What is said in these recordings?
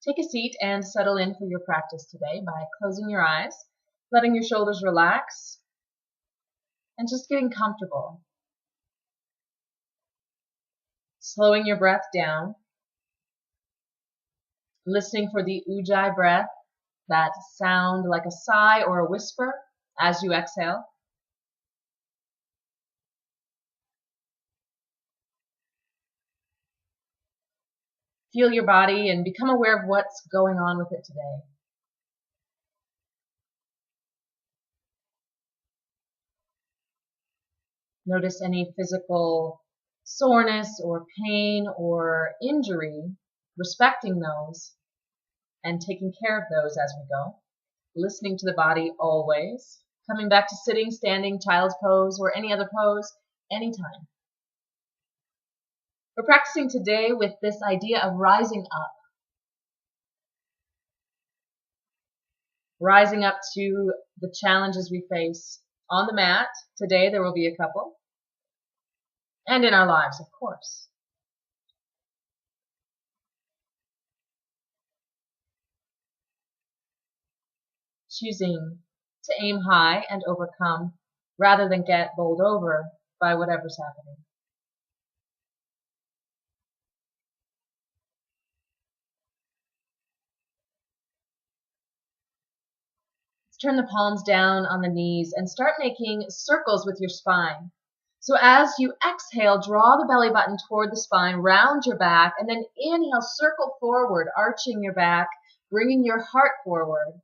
Take a seat and settle in for your practice today by closing your eyes, letting your shoulders relax, and just getting comfortable. Slowing your breath down, listening for the ujjayi breath, that sound like a sigh or a whisper as you exhale. Feel your body and become aware of what's going on with it today. Notice any physical soreness or pain or injury, respecting those and taking care of those as we go. Listening to the body always. Coming back to sitting, standing, child's pose, or any other pose anytime. We're practicing today with this idea of rising up. Rising up to the challenges we face on the mat. Today there will be a couple. And in our lives, of course. Choosing to aim high and overcome rather than get bowled over by whatever's happening. Let's turn the palms down on the knees and start making circles with your spine. So as you exhale, draw the belly button toward the spine, round your back, and then inhale, circle forward, arching your back, bringing your heart forward.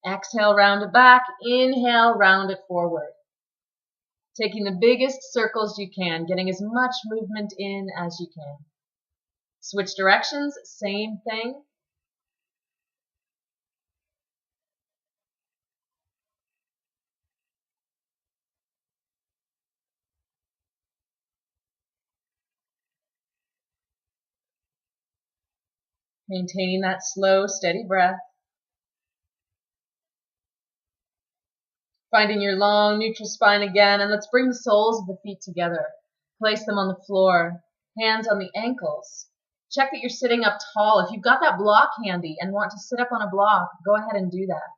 Exhale, round it back. Inhale, round it forward. Taking the biggest circles you can, getting as much movement in as you can. Switch directions, same thing. Maintaining that slow, steady breath. Finding your long, neutral spine again, and let's bring the soles of the feet together. Place them on the floor, hands on the ankles. Check that you're sitting up tall. If you've got that block handy and want to sit up on a block, go ahead and do that.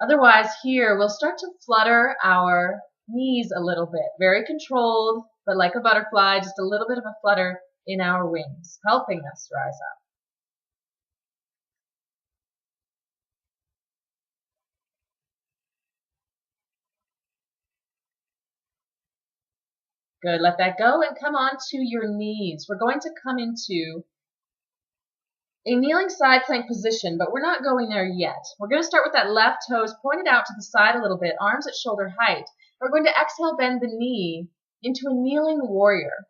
Otherwise, here, we'll start to flutter our knees a little bit. Very controlled, but like a butterfly, just a little bit of a flutter in our wings, helping us rise up. Good, let that go and come on to your knees. We're going to come into a kneeling side plank position, but we're not going there yet. We're going to start with that left toes pointed out to the side a little bit, arms at shoulder height. We're going to exhale, bend the knee into a kneeling warrior.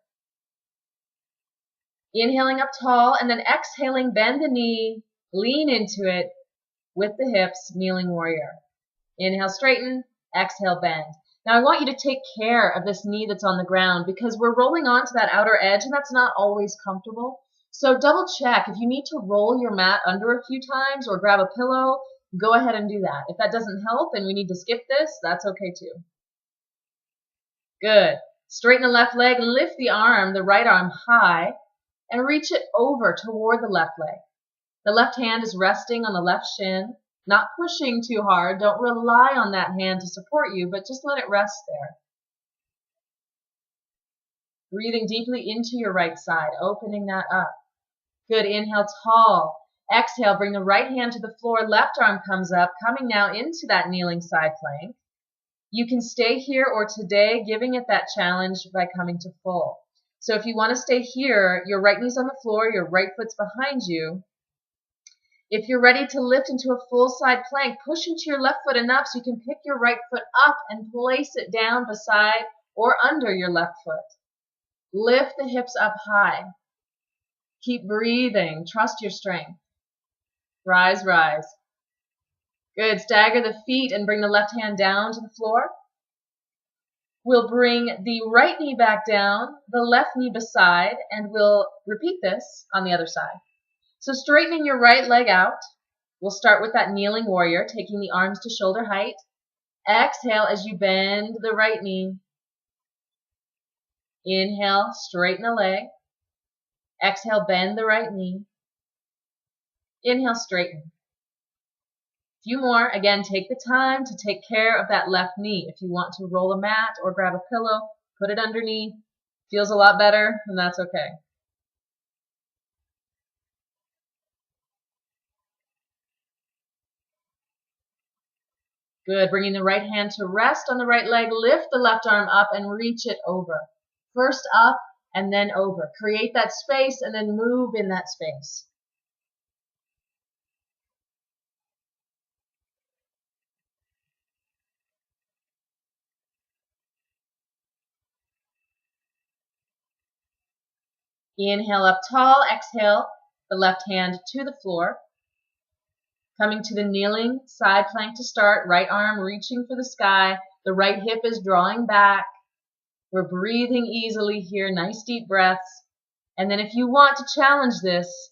Inhaling up tall, and then exhaling, bend the knee, lean into it with the hips, kneeling warrior. Inhale, straighten, exhale, bend. Now I want you to take care of this knee that's on the ground because we're rolling onto that outer edge and that's not always comfortable. So double check. If you need to roll your mat under a few times or grab a pillow, go ahead and do that. If that doesn't help and we need to skip this, that's okay too. Good. Straighten the left leg, lift the arm, the right arm high, and reach it over toward the left leg. The left hand is resting on the left shin. Not pushing too hard. Don't rely on that hand to support you, but just let it rest there. Breathing deeply into your right side, opening that up. Good. Inhale, tall. Exhale, bring the right hand to the floor. Left arm comes up, coming now into that kneeling side plank. You can stay here or today, giving it that challenge by coming to full. So if you want to stay here, your right knee's on the floor, your right foot's behind you. If you're ready to lift into a full side plank, push into your left foot enough so you can pick your right foot up and place it down beside or under your left foot. Lift the hips up high. Keep breathing. Trust your strength. Rise, rise. Good. Stagger the feet and bring the left hand down to the floor. We'll bring the right knee back down, the left knee beside, and we'll repeat this on the other side. So straightening your right leg out, we'll start with that kneeling warrior, taking the arms to shoulder height. Exhale as you bend the right knee. Inhale, straighten the leg. Exhale, bend the right knee. Inhale, straighten. Few more. Again, take the time to take care of that left knee. If you want to roll a mat or grab a pillow, put it underneath. Feels a lot better, and that's okay. Good. Bringing the right hand to rest on the right leg. Lift the left arm up and reach it over. First up and then over. Create that space and then move in that space. Inhale up tall. Exhale the left hand to the floor. Coming to the kneeling side plank to start. Right arm reaching for the sky. The right hip is drawing back. We're breathing easily here. Nice deep breaths. And then if you want to challenge this,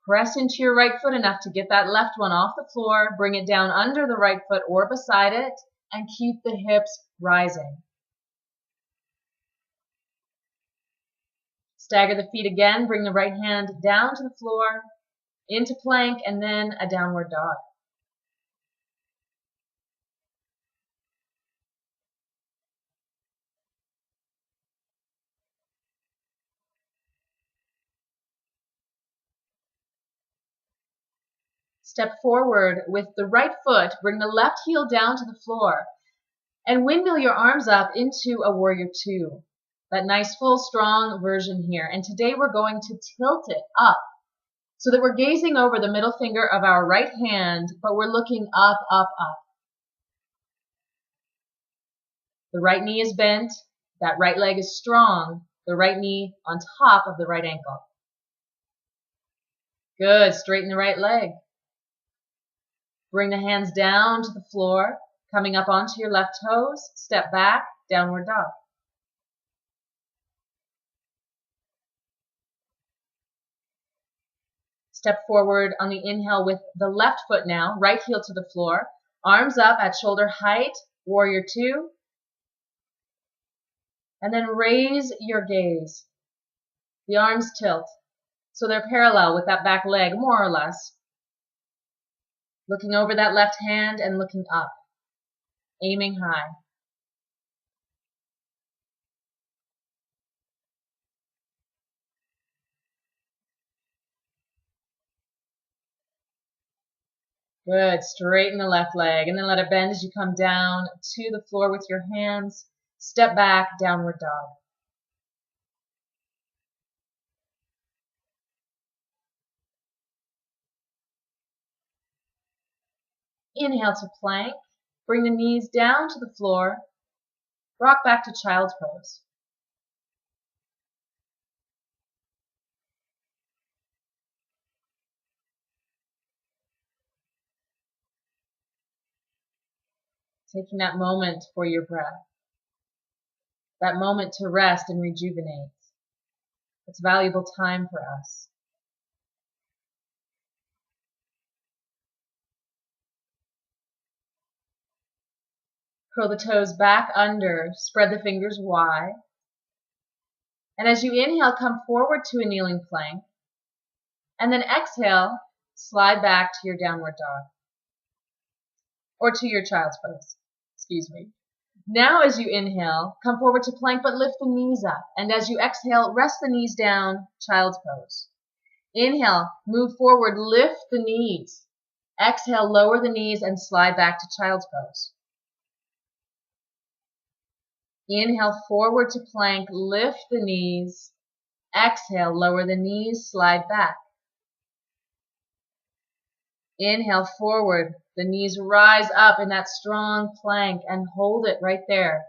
press into your right foot enough to get that left one off the floor. Bring it down under the right foot or beside it. And keep the hips rising. Stagger the feet again. Bring the right hand down to the floor, into plank, and then a downward dog. Step forward with the right foot. Bring the left heel down to the floor. And windmill your arms up into a warrior two. That nice full strong version here. And today we're going to tilt it up so that we're gazing over the middle finger of our right hand, but we're looking up, up, up. The right knee is bent. That right leg is strong. The right knee on top of the right ankle. Good. Straighten the right leg. Bring the hands down to the floor. Coming up onto your left toes. Step back. Downward dog. Step forward on the inhale with the left foot now, right heel to the floor, arms up at shoulder height, warrior two, and then raise your gaze. The arms tilt, so they're parallel with that back leg, more or less. Looking over that left hand and looking up, aiming high. Good. Straighten the left leg and then let it bend as you come down to the floor with your hands. Step back, downward dog. Inhale to plank. Bring the knees down to the floor. Rock back to child's pose. Taking that moment for your breath. That moment to rest and rejuvenate. It's valuable time for us. Curl the toes back under, spread the fingers wide. And as you inhale, come forward to a kneeling plank. And then exhale, slide back to your downward dog. Or to your child's pose. Excuse me. Now as you inhale, come forward to plank, but lift the knees up. And as you exhale, rest the knees down, child's pose. Inhale, move forward, lift the knees. Exhale, lower the knees and slide back to child's pose. Inhale, forward to plank, lift the knees. Exhale, lower the knees, slide back. Inhale, forward. The knees rise up in that strong plank and hold it right there.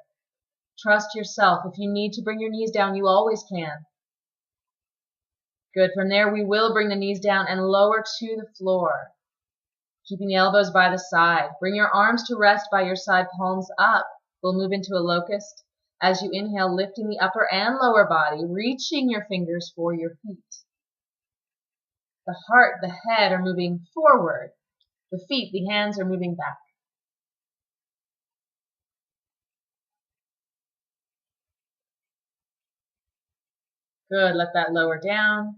Trust yourself. If you need to bring your knees down, you always can. Good. From there, we will bring the knees down and lower to the floor. Keeping the elbows by the side. Bring your arms to rest by your side, palms up. We'll move into a locust. As you inhale, lifting the upper and lower body, reaching your fingers for your feet. The heart, the head are moving forward. The feet, the hands are moving back. Good. Let that lower down.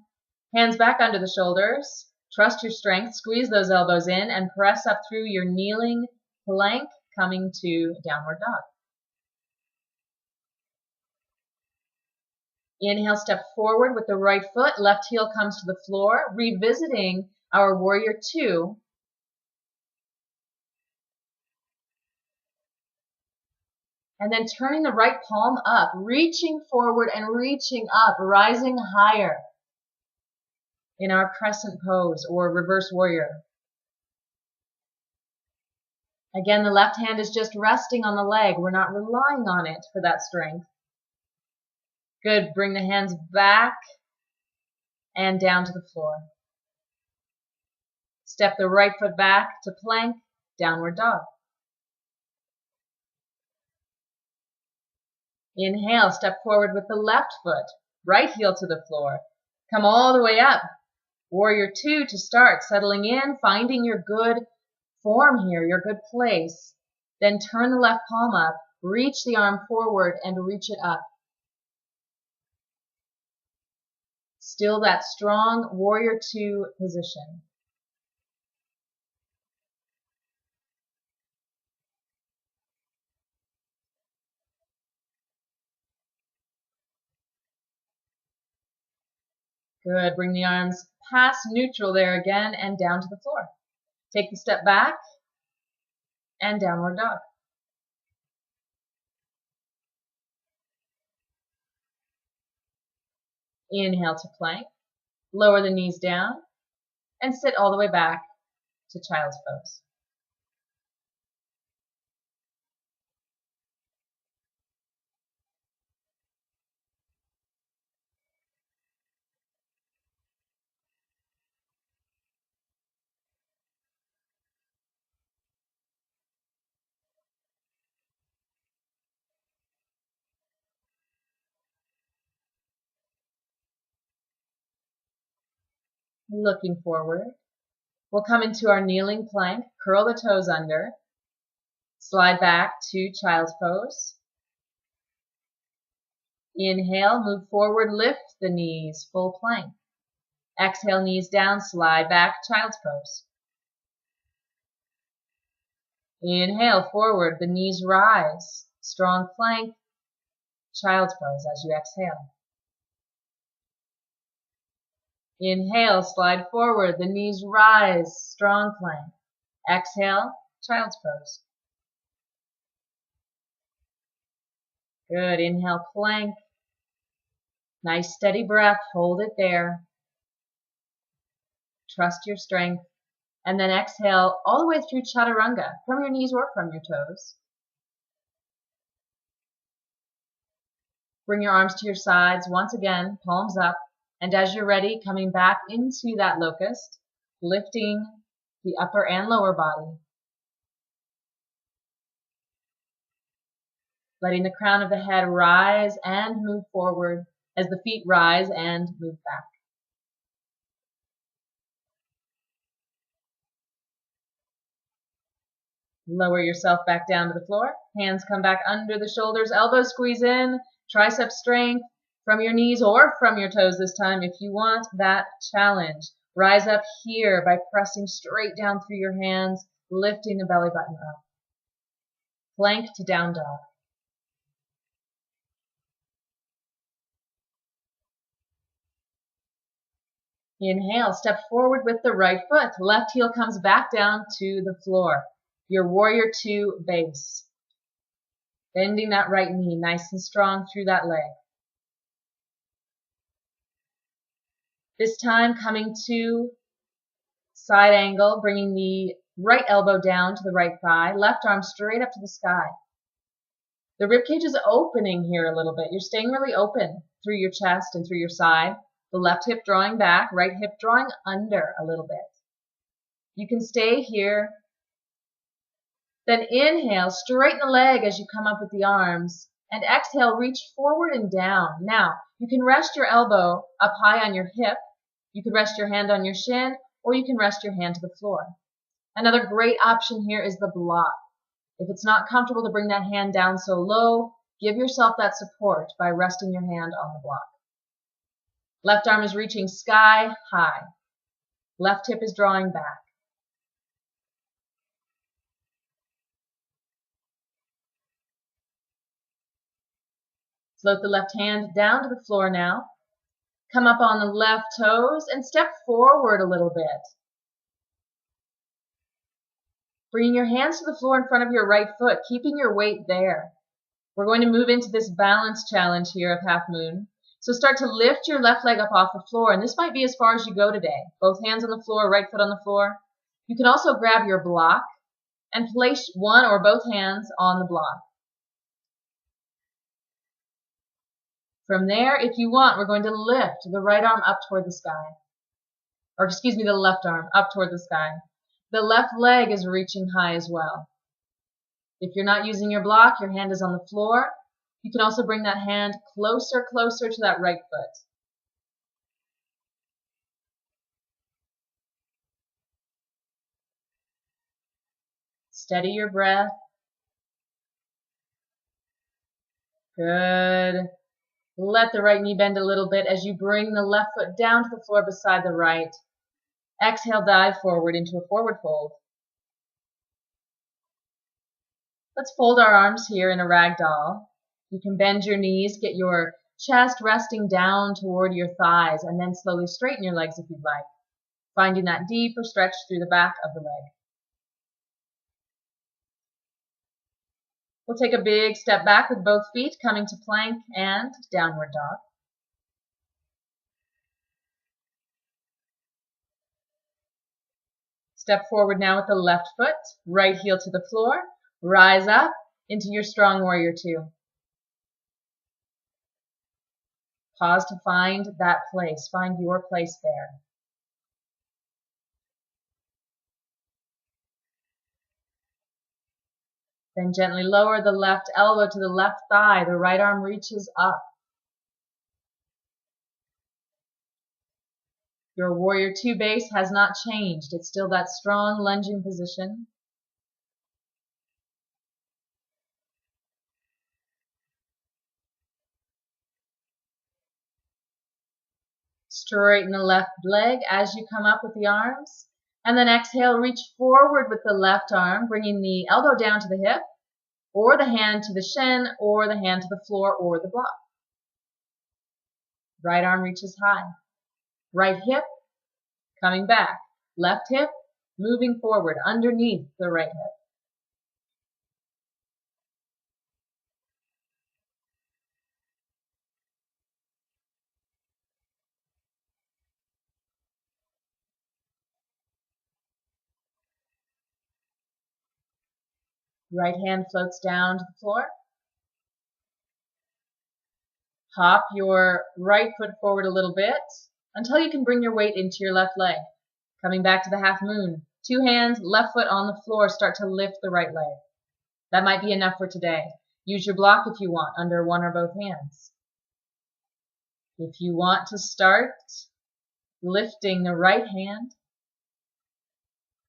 Hands back under the shoulders. Trust your strength, squeeze those elbows in, and press up through your kneeling plank, coming to downward dog. Inhale, step forward with the right foot, left heel comes to the floor, revisiting our warrior two. And then turning the right palm up, reaching forward and reaching up, rising higher in our crescent pose or reverse warrior. Again, the left hand is just resting on the leg. We're not relying on it for that strength. Good. Bring the hands back and down to the floor. Step the right foot back to plank, downward dog. Inhale, step forward with the left foot, right heel to the floor. Come all the way up. Warrior two to start, settling in, finding your good form here, your good place. Then turn the left palm up, reach the arm forward and reach it up. Still that strong warrior two position. Good. Bring the arms past neutral there again and down to the floor. Take the step back and downward dog. Inhale to plank. Lower the knees down and sit all the way back to child's pose. Looking forward. We'll come into our kneeling plank, curl the toes under, slide back to child's pose. Inhale, move forward, lift the knees, full plank. Exhale, knees down, slide back, child's pose. Inhale, forward, the knees rise, strong plank, child's pose as you exhale. Inhale, slide forward, the knees rise, strong plank. Exhale, child's pose. Good, inhale, plank. Nice steady breath, hold it there. Trust your strength. And then exhale all the way through chaturanga, from your knees or from your toes. Bring your arms to your sides, once again, palms up. And as you're ready, coming back into that locust, lifting the upper and lower body. Letting the crown of the head rise and move forward as the feet rise and move back. Lower yourself back down to the floor. Hands come back under the shoulders, elbows squeeze in, tricep strength. From your knees or from your toes this time if you want that challenge. Rise up here by pressing straight down through your hands, lifting the belly button up. Plank to down dog. Inhale, step forward with the right foot. Left heel comes back down to the floor. Your warrior two base. Bending that right knee nice and strong through that leg. This time coming to side angle, bringing the right elbow down to the right thigh, left arm straight up to the sky. The ribcage is opening here a little bit. You're staying really open through your chest and through your side. The left hip drawing back, right hip drawing under a little bit. You can stay here. Then inhale, straighten the leg as you come up with the arms. And exhale, reach forward and down. Now, you can rest your elbow up high on your hip. You could rest your hand on your shin, or you can rest your hand to the floor. Another great option here is the block. If it's not comfortable to bring that hand down so low, give yourself that support by resting your hand on the block. Left arm is reaching sky high. Left hip is drawing back. Float the left hand down to the floor now. Come up on the left toes and step forward a little bit. Bringing your hands to the floor in front of your right foot, keeping your weight there. We're going to move into this balance challenge here of half moon. So start to lift your left leg up off the floor, and this might be as far as you go today. Both hands on the floor, right foot on the floor. You can also grab your block and place one or both hands on the block. From there, if you want, we're going to lift the right arm up toward the sky. Or excuse me, the left arm up toward the sky. The left leg is reaching high as well. If you're not using your block, your hand is on the floor. You can also bring that hand closer to that right foot. Steady your breath. Good. Let the right knee bend a little bit as you bring the left foot down to the floor beside the right. Exhale, dive forward into a forward fold. Let's fold our arms here in a ragdoll. You can bend your knees, get your chest resting down toward your thighs, and then slowly straighten your legs if you'd like, finding that deeper stretch through the back of the leg. We'll take a big step back with both feet, coming to plank and downward dog. Step forward now with the left foot, right heel to the floor. Rise up into your strong warrior two. Pause to find that place. Find your place there. Then gently lower the left elbow to the left thigh. The right arm reaches up. Your warrior two base has not changed. It's still that strong lunging position. Straighten the left leg as you come up with the arms. And then exhale, reach forward with the left arm, bringing the elbow down to the hip, or the hand to the shin, or the hand to the floor, or the block. Right arm reaches high. Right hip, coming back. Left hip, moving forward underneath the right hip. Right hand floats down to the floor. Hop your right foot forward a little bit until you can bring your weight into your left leg. Coming back to the half moon. Two hands, left foot on the floor, start to lift the right leg. That might be enough for today. Use your block if you want, under one or both hands. If you want to start lifting the right hand,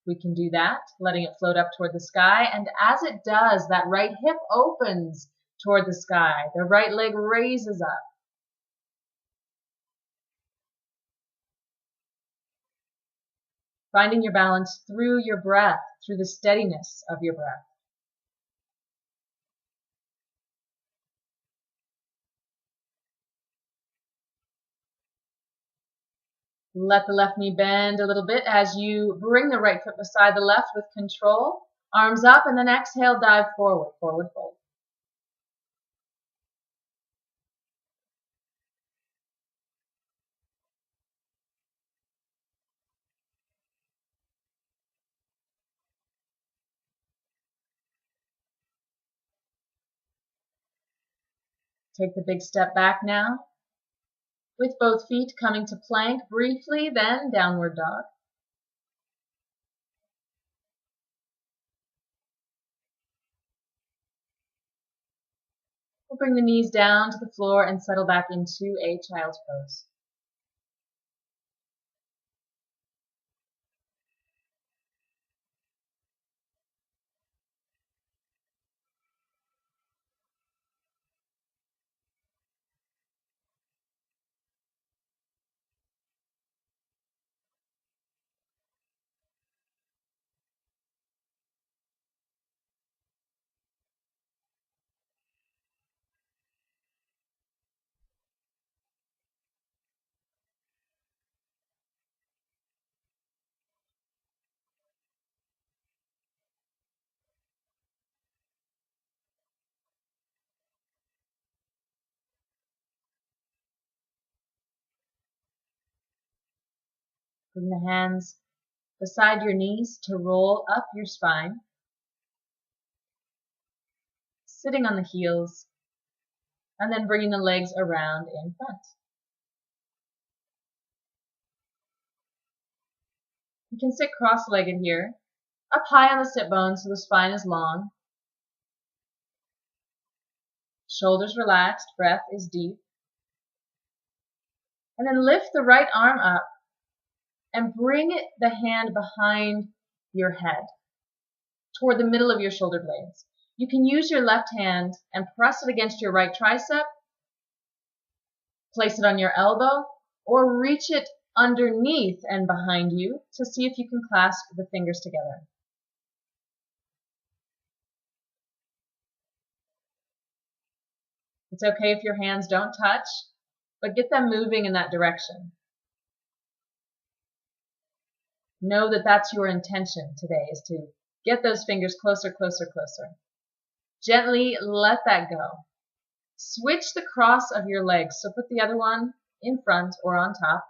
we can do that, letting it float up toward the sky. And as it does, that right hip opens toward the sky. The right leg raises up. Finding your balance through your breath, through the steadiness of your breath. Let the left knee bend a little bit as you bring the right foot beside the left with control. Arms up, and then exhale, dive forward, forward fold. Take the big step back now, with both feet coming to plank briefly, then downward dog. We'll bring the knees down to the floor and settle back into a child's pose. Bring the hands beside your knees to roll up your spine, sitting on the heels, and then bringing the legs around in front. You can sit cross-legged here, up high on the sit bones so the spine is long. Shoulders relaxed, breath is deep. And then lift the right arm up and bring the hand behind your head, toward the middle of your shoulder blades. You can use your left hand and press it against your right tricep, place it on your elbow, or reach it underneath and behind you to see if you can clasp the fingers together. It's okay if your hands don't touch, but get them moving in that direction. Know that that's your intention today, is to get those fingers closer, closer, closer. Gently let that go. Switch the cross of your legs, so put the other one in front or on top.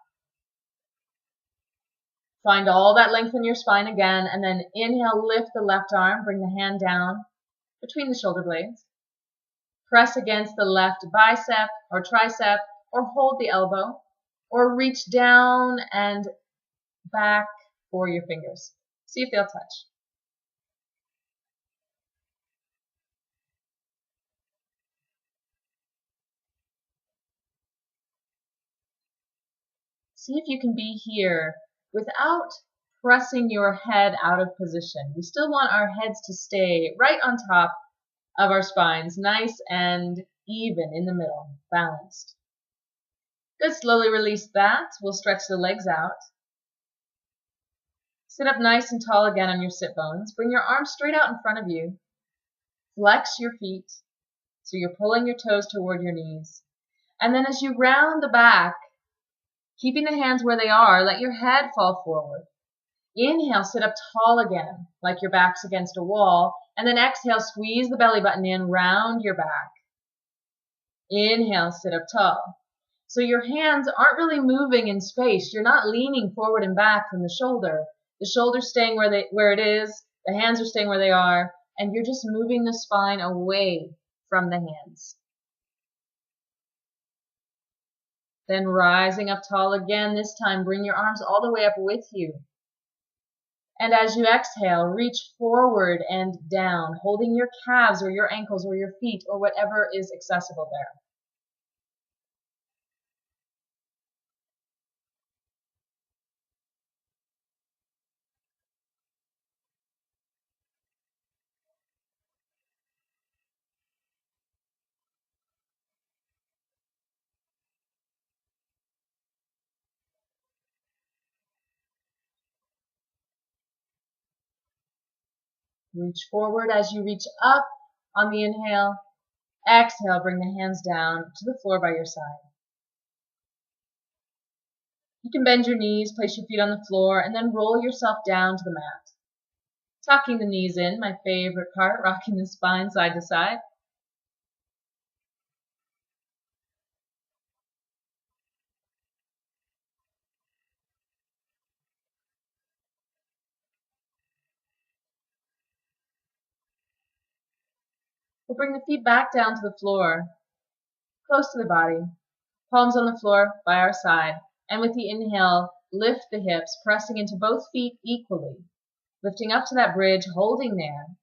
Find all that length in your spine again, and then inhale, lift the left arm, bring the hand down between the shoulder blades. Press against the left bicep or tricep, or hold the elbow, or reach down and back for your fingers. See if they'll touch. See if you can be here without pressing your head out of position. We still want our heads to stay right on top of our spines, nice and even in the middle, balanced. Good, slowly release that. We'll stretch the legs out. Sit up nice and tall again on your sit bones. Bring your arms straight out in front of you. Flex your feet so you're pulling your toes toward your knees. And then as you round the back, keeping the hands where they are, let your head fall forward. Inhale, sit up tall again, like your back's against a wall. And then exhale, squeeze the belly button in, round your back. Inhale, sit up tall. So your hands aren't really moving in space. You're not leaning forward and back from the shoulder. The shoulder's staying where it is, the hands are staying where they are, and you're just moving the spine away from the hands. Then rising up tall again, this time bring your arms all the way up with you. And as you exhale, reach forward and down, holding your calves or your ankles or your feet or whatever is accessible there. Reach forward as you reach up on the inhale. Exhale, bring the hands down to the floor by your side. You can bend your knees, place your feet on the floor, and then roll yourself down to the mat. Tucking the knees in, my favorite part, rocking the spine side to side. We'll bring the feet back down to the floor, close to the body, palms on the floor by our side. And with the inhale, lift the hips, pressing into both feet equally, lifting up to that bridge, holding there.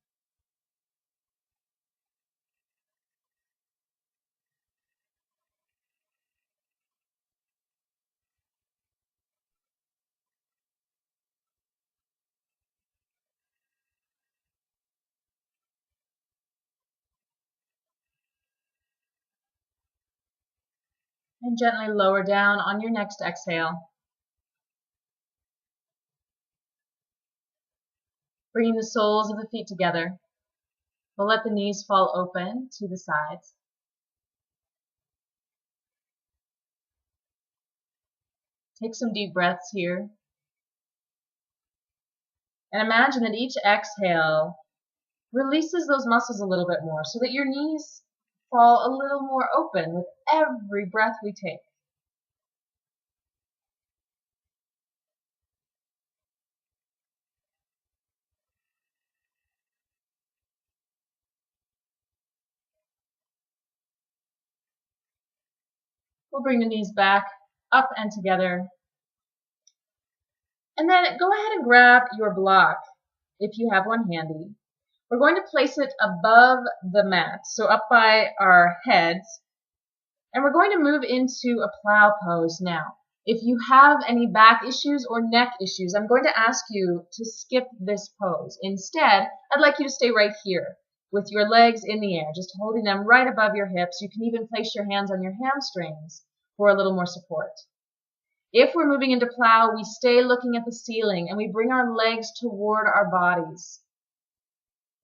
And gently lower down on your next exhale. Bringing the soles of the feet together. We'll let the knees fall open to the sides. Take some deep breaths here. And imagine that each exhale releases those muscles a little bit more so that your knees fall a little more open with every breath we take. We'll bring the knees back, up and together. And then go ahead and grab your block, if you have one handy. We're going to place it above the mat, so up by our heads. And we're going to move into a plow pose now. If you have any back issues or neck issues, I'm going to ask you to skip this pose. Instead, I'd like you to stay right here with your legs in the air, just holding them right above your hips. You can even place your hands on your hamstrings for a little more support. If we're moving into plow, we stay looking at the ceiling and we bring our legs toward our bodies.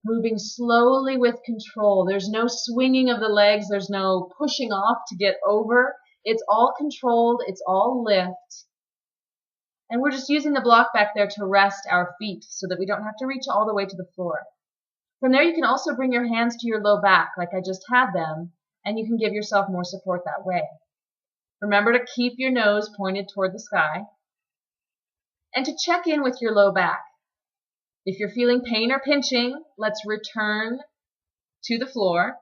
Moving slowly with control. There's no swinging of the legs. There's no pushing off to get over. It's all controlled. It's all lift. And we're just using the block back there to rest our feet so that we don't have to reach all the way to the floor. From there, you can also bring your hands to your low back like I just had them, and you can give yourself more support that way. Remember to keep your nose pointed toward the sky and to check in with your low back. If you're feeling pain or pinching, let's return to the floor.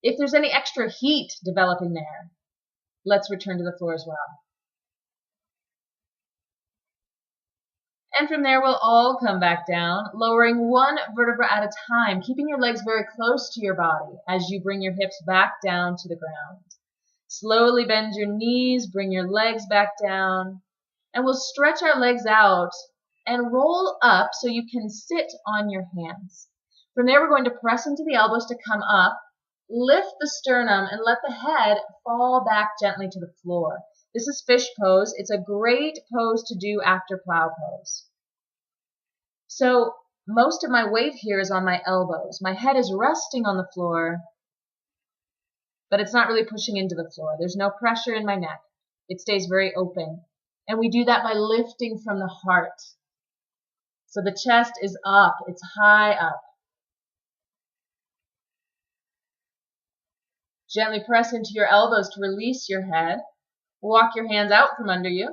If there's any extra heat developing there, let's return to the floor as well. And from there, we'll all come back down, lowering one vertebra at a time, keeping your legs very close to your body as you bring your hips back down to the ground. Slowly bend your knees, bring your legs back down, and we'll stretch our legs out and roll up so you can sit on your hands. From there, we're going to press into the elbows to come up, lift the sternum, and let the head fall back gently to the floor. This is fish pose. It's a great pose to do after plow pose. So most of my weight here is on my elbows. My head is resting on the floor, but it's not really pushing into the floor. There's no pressure in my neck. It stays very open. And we do that by lifting from the heart. So the chest is up. It's high up. Gently press into your elbows to release your head. Walk your hands out from under you.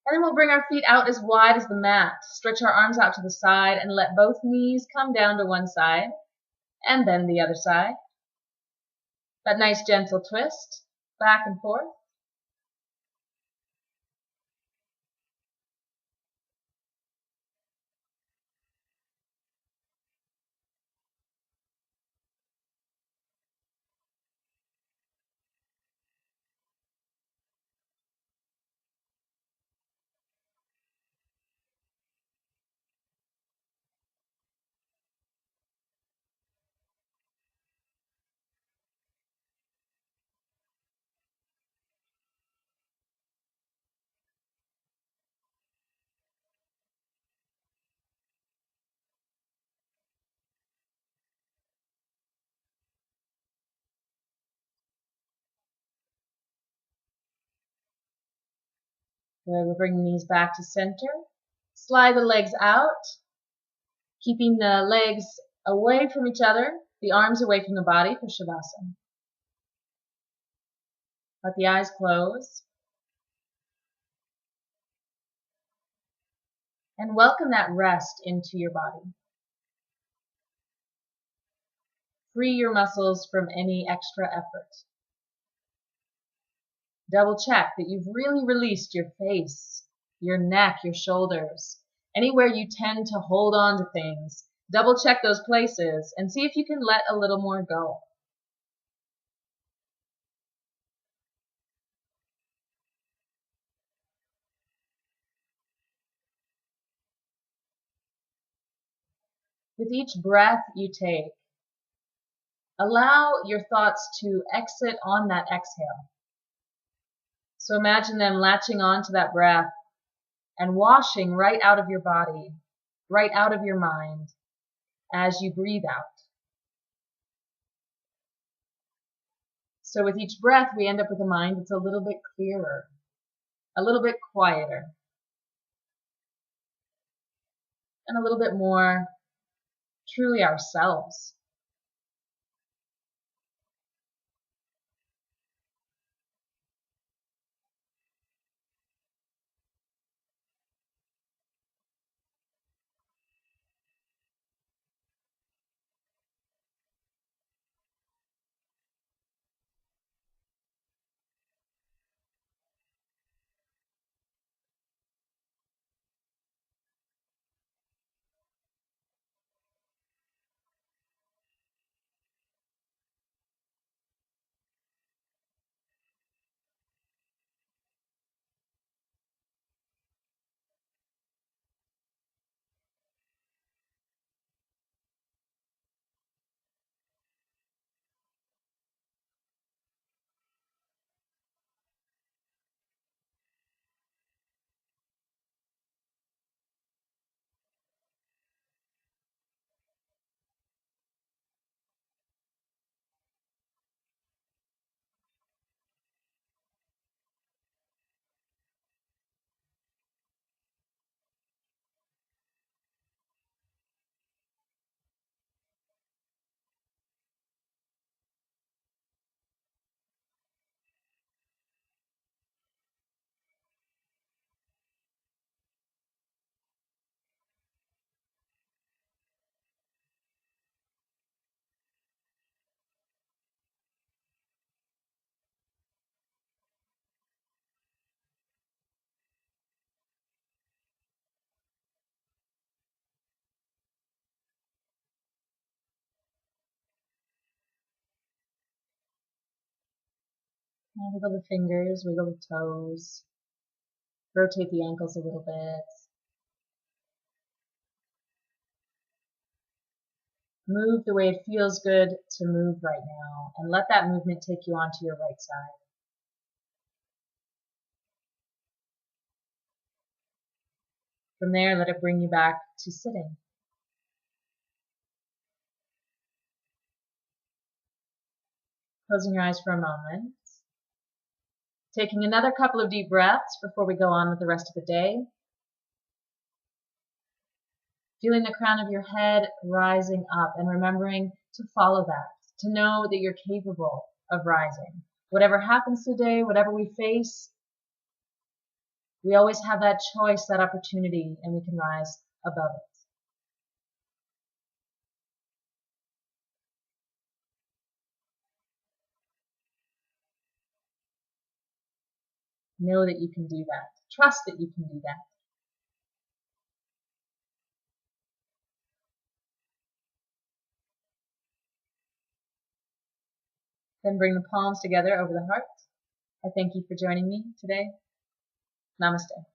And then we'll bring our feet out as wide as the mat. Stretch our arms out to the side and let both knees come down to one side and then the other side. That nice gentle twist, back and forth. Good. We'll bring the knees back to center. Slide the legs out, keeping the legs away from each other, the arms away from the body for Shavasana. Let the eyes close. And welcome that rest into your body. Free your muscles from any extra effort. Double check that you've really released your face, your neck, your shoulders, anywhere you tend to hold on to things. Double check those places and see if you can let a little more go. With each breath you take, allow your thoughts to exit on that exhale. So imagine them latching onto that breath and washing right out of your body, right out of your mind as you breathe out. So with each breath, we end up with a mind that's a little bit clearer, a little bit quieter, and a little bit more truly ourselves. Now wiggle the fingers, wiggle the toes, rotate the ankles a little bit. Move the way it feels good to move right now, and let that movement take you onto your right side. From there, let it bring you back to sitting. Closing your eyes for a moment. Taking another couple of deep breaths before we go on with the rest of the day. Feeling the crown of your head rising up and remembering to follow that, to know that you're capable of rising. Whatever happens today, whatever we face, we always have that choice, that opportunity, and we can rise above it. Know that you can do that. Trust that you can do that. Then bring the palms together over the heart. I thank you for joining me today. Namaste.